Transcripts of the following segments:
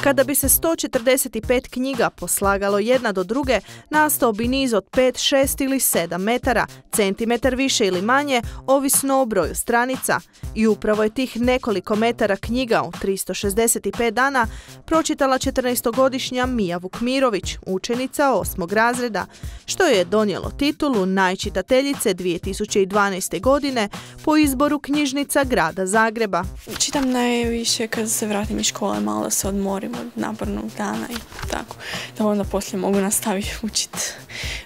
Kada bi se 145 knjiga poslagalo jedna do druge, nastao bi niz od 5, 6 ili 7 metara, centimetar više ili manje, ovisno o broju stranica. I upravo je tih nekoliko metara knjiga u 365 dana pročitala 14-godišnja Mija Vukmirović, učenica 8. razreda, što je donijelo titulu najčitateljice 2012. godine po izboru knjižnica grada Zagreba. Čitam najviše kad se vratim iz škole, malo se odmorim od napornog dana i tako. Da onda poslije mogu nastaviti učiti.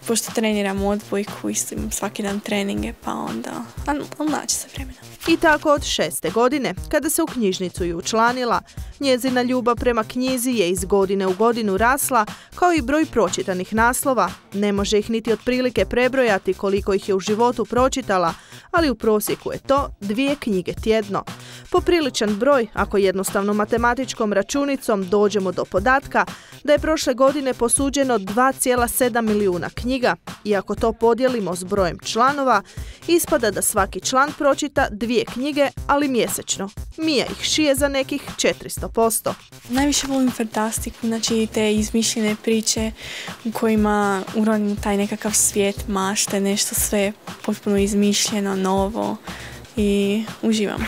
Pošto treniram odbojku, isto imam svaki dan treninge, pa onda naći se vremena. I tako od 6. godine, kada se u knjižnicu i učlanila, njezina ljubav prema knjizi je iz godine u godinu rasla, kao i broj pročitanih naslova. Ne može ih niti otprilike prebrojati koliko ih je u životu pročitala, ali u prosjeku je to 2 knjige tjedno. Popriličan broj, ako jednostavno matematičkom računicom dođemo do podatka da je prošle godine posuđeno 2,7 milijuna knjiga i ako to podijelimo s brojem članova, ispada da svaki član pročita 2 knjige, ali mjesečno. Mija ih šije za nekih 400%. Najviše volim fantastiku, znači te izmišljene priče u kojima urodim taj nekakav svijet mašte, nešto sve potpuno izmišljeno, novo i uživam.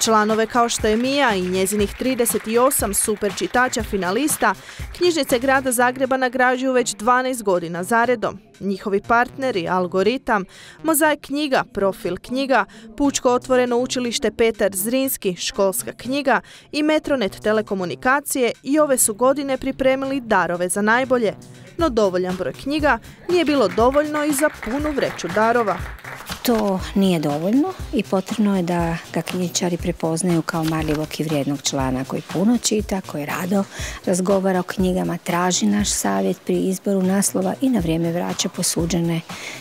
Članove kao što je Mija i njezinih 38 super čitača finalista, knjižnice grada Zagreba nagrađuju već 12 godina zaredom. Njihovi partneri Algoritam, Mozaik knjiga, Profil knjiga, Pučko otvoreno učilište Petar Zrinski, Školska knjiga i Metronet telekomunikacije i ove su godine pripremili darove za najbolje. No dovoljan broj knjiga nije bilo dovoljno i za punu vreću darova. To nije dovoljno i potrebno je da ga knjižničari prepoznaju kao marljivog i vrijednog člana koji puno čita, koji rado razgovara o knjigama, traži naš savjet pri izboru naslova i na vrijeme vraća posuđene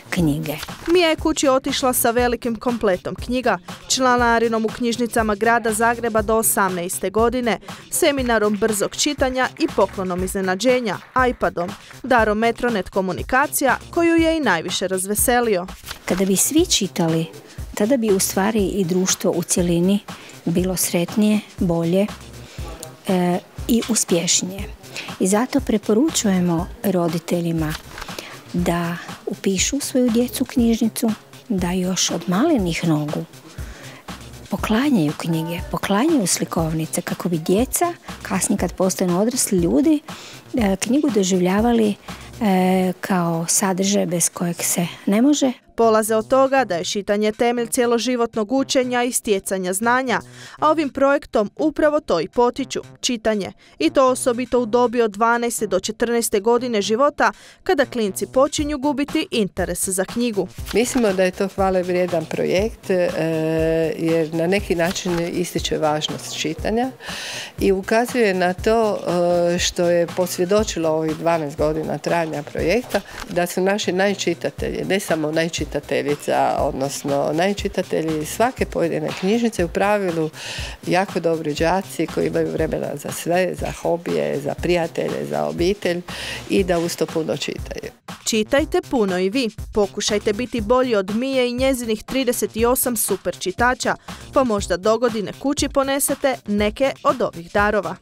knjige. Mija je kući otišla sa velikim kompletom knjiga, članarinom u knjižnicama grada Zagreba do 18. godine, seminarom brzog čitanja i poklonom iznenađenja, iPadom, darom Metronet komunikacija koju je i najviše razveselio. Kada bi svi čitali, tada bi u stvari i društvo u cjelini bilo sretnije, bolje i uspješnije. I zato preporučujemo roditeljima da upišu svoju djecu u knjižnicu, da još od malenih nogu poklanjaju knjige, poklanjaju slikovnice kako bi djeca, kasnije kad postanu odrasli ljudi, knjigu doživljavali kao sadržaj bez kojeg se ne može. Polaze od toga da je čitanje temelj cjeloživotnog učenja i stjecanja znanja, a ovim projektom upravo to i potiču, čitanje. I to osobito u dobi od 12. do 14. godine života, kada klinci počinju gubiti interes za knjigu. Mislimo da je to hvale vrijedan projekt jer na neki način ističe važnost čitanja i ukazuje na to što je posvjedočilo ovih 12 godina trajanja projekta, da su naši najčitatelji, ne samo najčitateljica, odnosno najčitatelji svake pojedine knjižnice u pravilu jako dobri đaci koji imaju vremena za sve, za hobije, za prijatelje, za obitelj i da uz to puno čitaju. Čitajte puno i vi. Pokušajte biti bolji od Mije i njezinih 38 super čitača, pa možda dogodine kući ponesete neke od ovih darova.